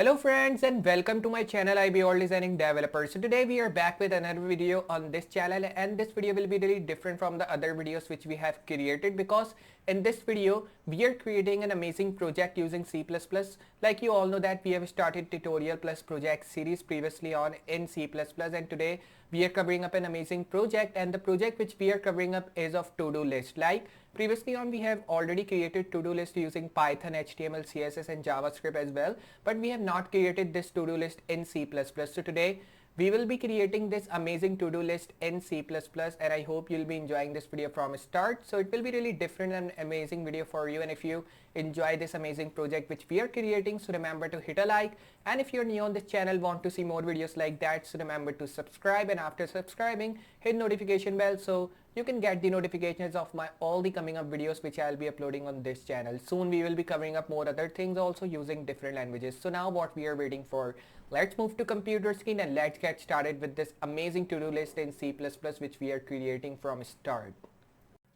Hello friends and welcome to my channel Iballdesigningdeveloper. So today we are back with another video on this channel, and this video will be really different from the other videos which we have created, because in this video we are creating an amazing project using C++. Like you all know that we have started tutorial plus project series previously on in C++, and today we are covering up an amazing project, and the project which we are covering up is of to-do list. Like previously on, we have already created to-do list using Python, HTML, CSS and JavaScript as well, but we have not created this to-do list in C++. So today we will be creating this amazing to-do list in C++, and I hope you'll be enjoying this video from start. So it will be really different and amazing video for you, and if you enjoy this amazing project which we are creating, so remember to hit a like, and if you're new on this channel, want to see more videos like that, so remember to subscribe, and after subscribing hit notification bell so you can get the notifications of my all the coming up videos which I'll be uploading on this channel. Soon we will be covering up more other things also using different languages. So now what we are waiting for, let's move to computer screen and let's get started with this amazing to-do list in C++ which we are creating from start.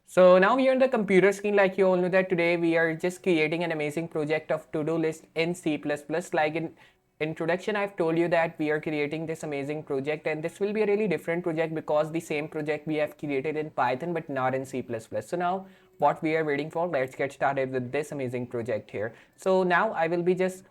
So now we are on the computer screen. Like you all know that today we are just creating an amazing project of to-do list in C++. Like in introduction, I've told you that we are creating this amazing project, and this will be a really different project because the same project we have created in Python but not in C++. So now what we are waiting for, let's get started with this amazing project here. So now I will be just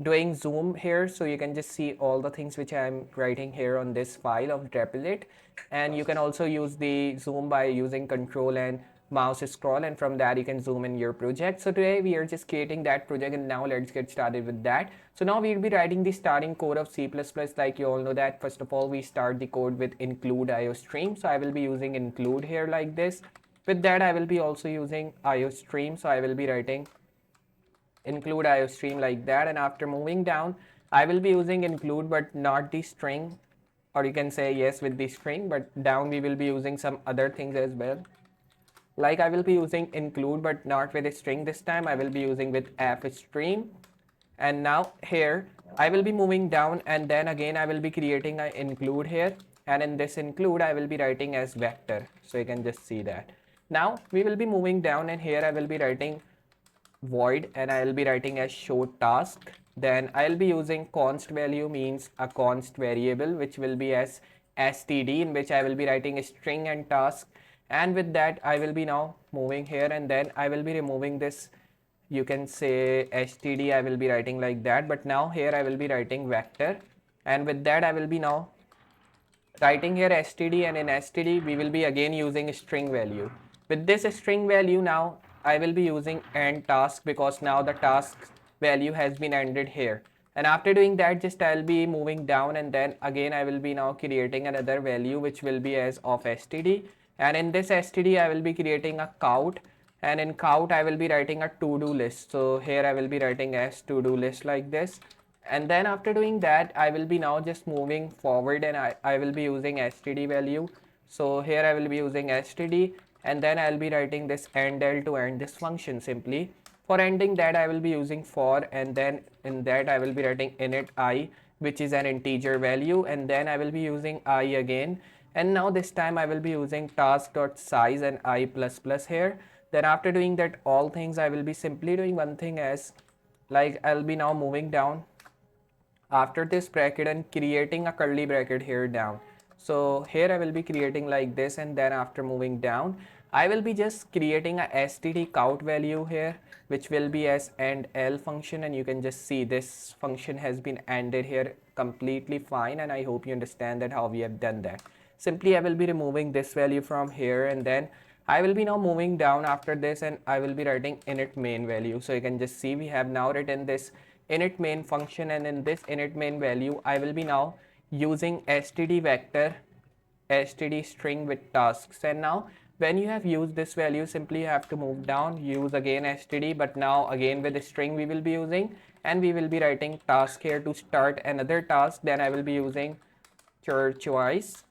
doing zoom here, so you can just see all the things which I'm writing here on this file of Draplet, and you can also use the zoom by using control and mouse scroll, and from that you can zoom in your project. So today we are just creating that project, and now let's get started with that. So now we'll be writing the starting code of C++. Like you all know that first of all we start the code with include IOStream. So I will be using include here like this. With that I will be also using IOStream, so I will be writing include IOStream like that, and after moving down I will be using include but not the string, or you can say yes with the string, but down we will be using some other things as well. Like I will be using include but not with a string this time, I will be using with fstream. And now here I will be moving down, and then again I will be creating an include here, and in this include I will be writing as vector, so you can just see that. Now we will be moving down, and here I will be writing void, and I will be writing as show task. Then I'll be using const value, means a const variable which will be as std, in which I will be writing a string and task. And with that I will be now moving here, and then I will be removing this, you can say std, I will be writing like that, but now here I will be writing vector, and with that I will be now writing here std, and in std we will be again using string value. With this string value now I will be using end task, because now the task value has been ended here. And after doing that, just I'll be moving down, and then again I will be now creating another value which will be as of std, and in this std I will be creating a count, and in count I will be writing a to-do list. So here I will be writing as to-do list like this. And then after doing that I will be now just moving forward, and I will be using std value. So here I will be using std, and then I'll be writing this endl to end this function simply. For ending that I will be using for, and then in that I will be writing init I, which is an integer value, and then I will be using I again, and now this time I will be using task.size and I plus plus here. Then after doing that all things, I will be simply doing one thing as, like I'll be now moving down after this bracket and creating a curly bracket here down. So here I will be creating like this, and then after moving down I will be just creating a std count value here, which will be as endl function, and you can just see this function has been ended here completely fine, and I hope you understand that how we have done that. Simply I will be removing this value from here, and then I will be now moving down after this, and I will be writing init main value. So you can just see we have now written this init main function, and in this init main value I will be now using std vector, std string with tasks. And now when you have used this value, simply you have to move down, use again std, but now again with a string we will be using, and we will be writing task here to start another task. Then I will be using choice,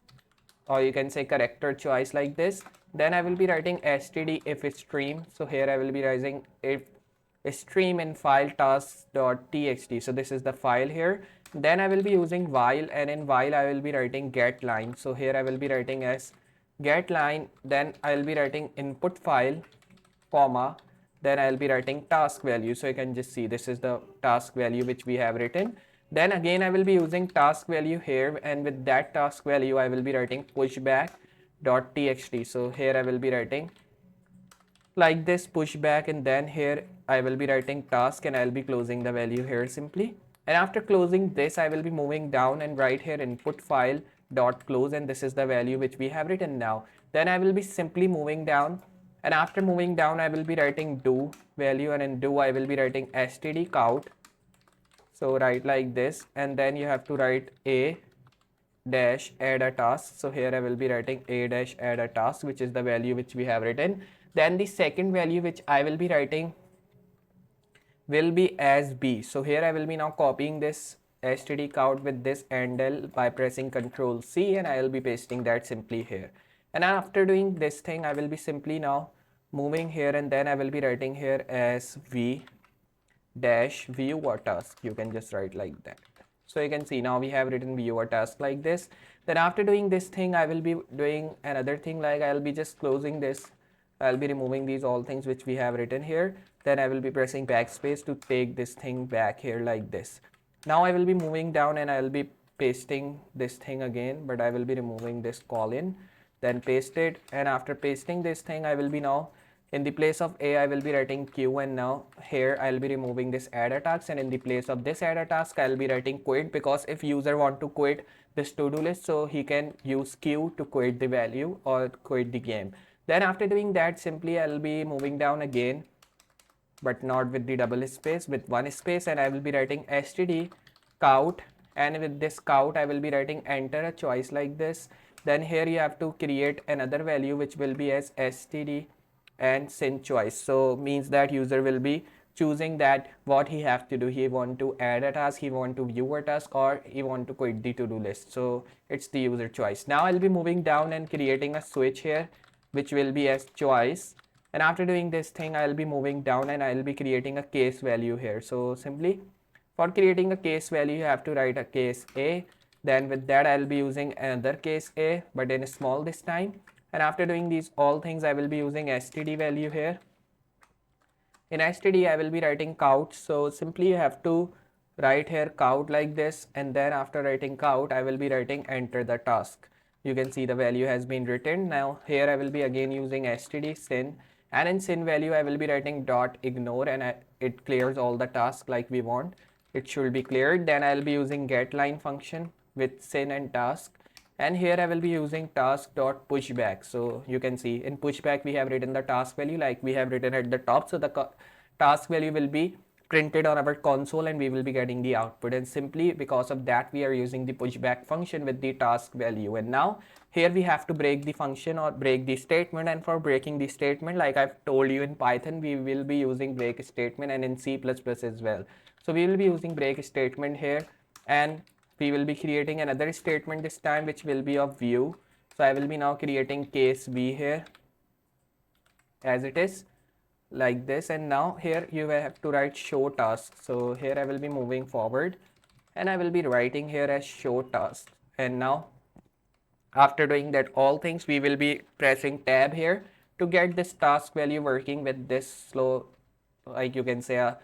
or you can say character choice like this. Then I will be writing std if stream. So here I will be writing if stream in file tasks.txt. So this is the file here. Then I will be using while, and in while I will be writing get line. So here I will be writing as get line, then I will be writing input file, comma, then I'll be writing task value. So you can just see this is the task value which we have written. Then again I will be using task value here, and with that task value I will be writing pushback.txt. So here I will be writing like this pushback, and then here I will be writing task, and I'll be closing the value here simply. And after closing this, I will be moving down and write here input file dot close, and this is the value which we have written now. Then I will be simply moving down, and after moving down I will be writing do value, and in do I will be writing std count. So write like this, and then you have to write a dash add a task. So here I will be writing a dash add a task, which is the value which we have written. Then the second value which I will be writing will be as b. So here I will be now copying this std count with this handle by pressing Ctrl C, and I will be pasting that simply here. And after doing this thing, I will be simply now moving here, and then I will be writing here as v dash viewer task. You can just write like that. So you can see now we have written viewer task like this. Then after doing this thing, I will be doing another thing, like I'll be just closing this. I'll be removing these all things which we have written here. Then I will be pressing backspace to take this thing back here like this. Now I will be moving down, and I'll be pasting this thing again, but I will be removing this colon, then paste it. And after pasting this thing, I will be now in the place of a I will be writing q, and now here I'll be removing this add a task, and in the place of this add a task I'll be writing quit, because if user want to quit this to-do list, so he can use q to quit the value or quit the game. Then after doing that, simply I'll be moving down again, but not with the double space, with one space, and I will be writing std count, and with this count I will be writing enter a choice like this. Then here you have to create another value which will be as std and sin choice. So means that user will be choosing that what he have to do. He want to add a task, he want to view a task, or he want to quit the to-do list. So it's the user choice. Now I'll be moving down and creating a switch here which will be as choice. And after doing this thing, I'll be moving down, and I'll be creating a case value here. So simply for creating a case value, you have to write a case a. Then with that I'll be using another case a, but in small this time. And after doing these all things, I will be using std value here. In std I will be writing count. So simply you have to write here count like this, and then after writing count I will be writing enter the task. You can see the value has been written. Now here I will be again using std sin, and in sin value I will be writing dot ignore, and it clears all the tasks like we want. It should be cleared. Then I'll be using get line function with sin and task, and here I will be using task dot pushback. So you can see in pushback we have written the task value like we have written at the top. So the task value will be printed on our console, and we will be getting the output, and simply because of that we are using the pushback function with the task value. And now here we have to break the function or break the statement, and for breaking the statement, like I've told you, in Python we will be using break statement, and in C++ as well. So we will be using break statement here, and we will be creating another statement this time which will be of view. So I will be now creating case v here as it is like this, and now here you have to write show task. So here I will be moving forward, and I will be writing here as show task. And now after doing that all things, we will be pressing tab here to get this task value working with this slow, like you can say a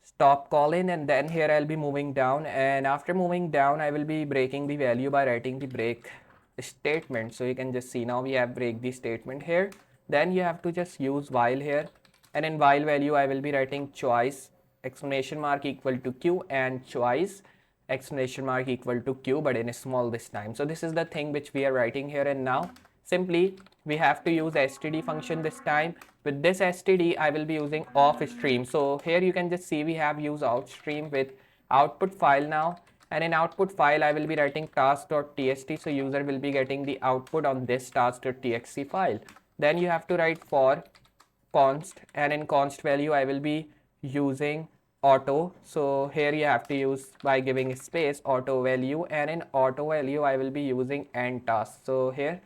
stop colon. And then here I'll be moving down, and after moving down I will be breaking the value by writing the break statement. So you can just see now we have break the statement here. Then you have to just use while here, and in while value I will be writing choice exclamation mark equal to q, and choice exclamation mark equal to q, but in a small this time. So this is the thing which we are writing here. And now simply we have to use std function this time. With this std I will be using off stream. So here you can just see we have used outstream with output file now, and in output file I will be writing task.txt. So user will be getting the output on this task.txt file. Then you have to write for const, and in const value I will be using auto. So here you have to use by giving space auto value, and in auto value I will be using end task. So here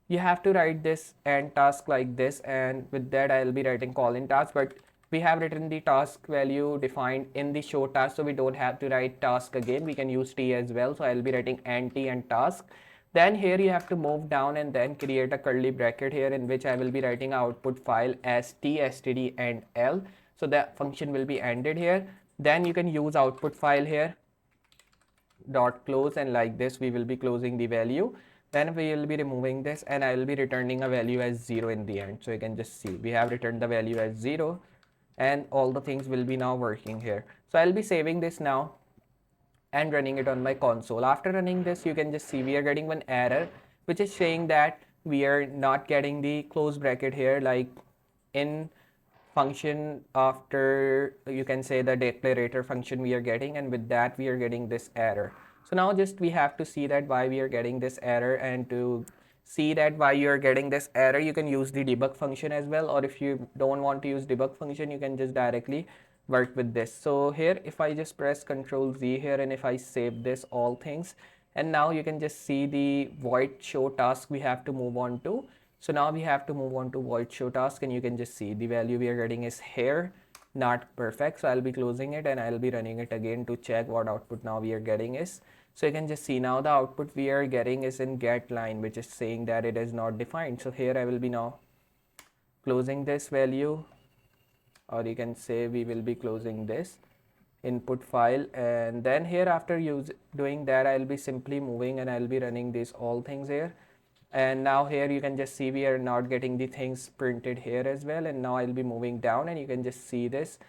you have to write this end task like this, and with that I will be writing colon task, but we have written the task value defined in the show task, so we don't have to write task again. We can use t as well. So I will be writing end t and task. Then here you have to move down and then create a curly bracket here in which I will be writing output file as t, std and l. So that function will be ended here. Then you can use output file here dot close, and like this we will be closing the value. Then we will be removing this and I will be returning a value as 0 in the end. So you can just see we have returned the value as 0 and all the things will be now working here. So I'll be saving this now and running it on my console. After running this, you can just see we are getting one error which is saying that we are not getting the close bracket here, like in function after you can say the declarator function we are getting, and with that we are getting this error. So now just we have to see that why we are getting this error, and to see that why you are getting this error you can use the debug function as well, or if you don't want to use debug function you can just directly work with this. So here if I just press Ctrl Z here and if I save this all things, and now you can just see the void show task we have to move on to. So now we have to move on to void show task, and you can just see the value we are getting is here not perfect. So I'll be closing it and I'll be running it again to check what output now we are getting is. So you can just see now the output we are getting is in get line, which is saying that it is not defined. So here I will be now closing this value, or you can say we will be closing this input file, and then here after doing that I'll be simply moving and I'll be running these all things here. And now here you can just see we are not getting the things printed here as well. And now I'll be moving down and you can just see this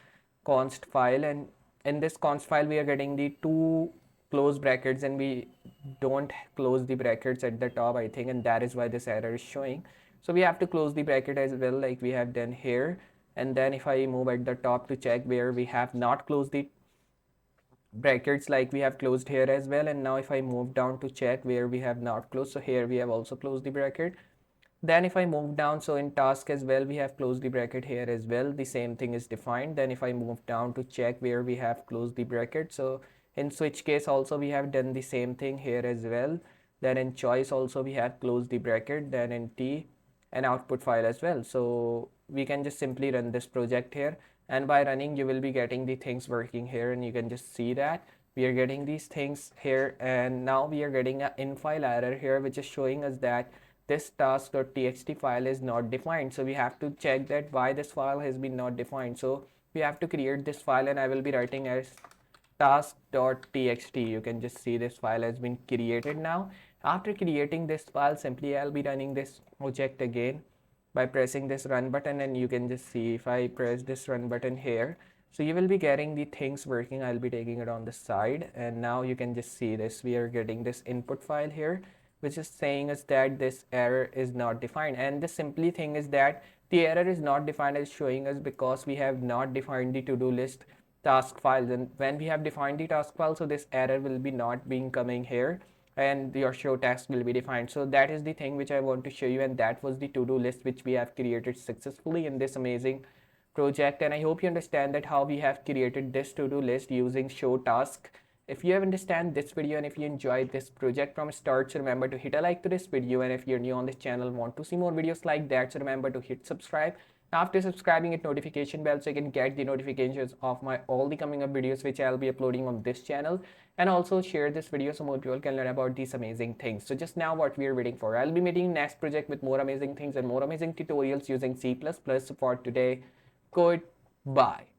const file, and in this const file we are getting the two close brackets and we don't close the brackets at the top, I think, and that is why this error is showing. So we have to close the bracket as well, like we have done here. And then if I move at the top to check where we have not closed the brackets, like we have closed here as well. And now if I move down to check where we have not closed, so here we have also closed the bracket. Then if I move down, so in task as well we have closed the bracket here as well, the same thing is defined. Then if I move down to check where we have closed the bracket, so in switch case also we have done the same thing here as well. Then in choice also we have closed the bracket, then in T and output file as well. So we can just simply run this project here, and by running you will be getting the things working here, and you can just see that we are getting these things here. And now we are getting an in file error here which is showing us that this task.txt file is not defined. So we have to check that why this file has been not defined. So we have to create this file, and I will be writing as task.txt. You can just see this file has been created now. After creating this file, simply I'll be running this project again by pressing this run button, and you can just see if I press this run button here, so you will be getting the things working. I'll be taking it on the side, and now you can just see this we are getting this input file here which is saying us that this error is not defined. And the simply thing is that the error is not defined is showing us because we have not defined the to-do list task files, and when we have defined the task file, so this error will be not being coming here and your show task will be defined. So that is the thing which I want to show you, and that was the to-do list which we have created successfully in this amazing project. And I hope you understand that how we have created this to-do list using show task. If you have understand this video and if you enjoyed this project from start, so remember to hit a like to this video, and if you're new on this channel want to see more videos like that, so remember to hit subscribe. After subscribing, hit notification bell so you can get the notifications of my all the coming up videos which I'll be uploading on this channel. And also share this video so more people can learn about these amazing things. So just now what we are waiting for, I'll be meeting next project with more amazing things and more amazing tutorials using C++. So for today, goodbye.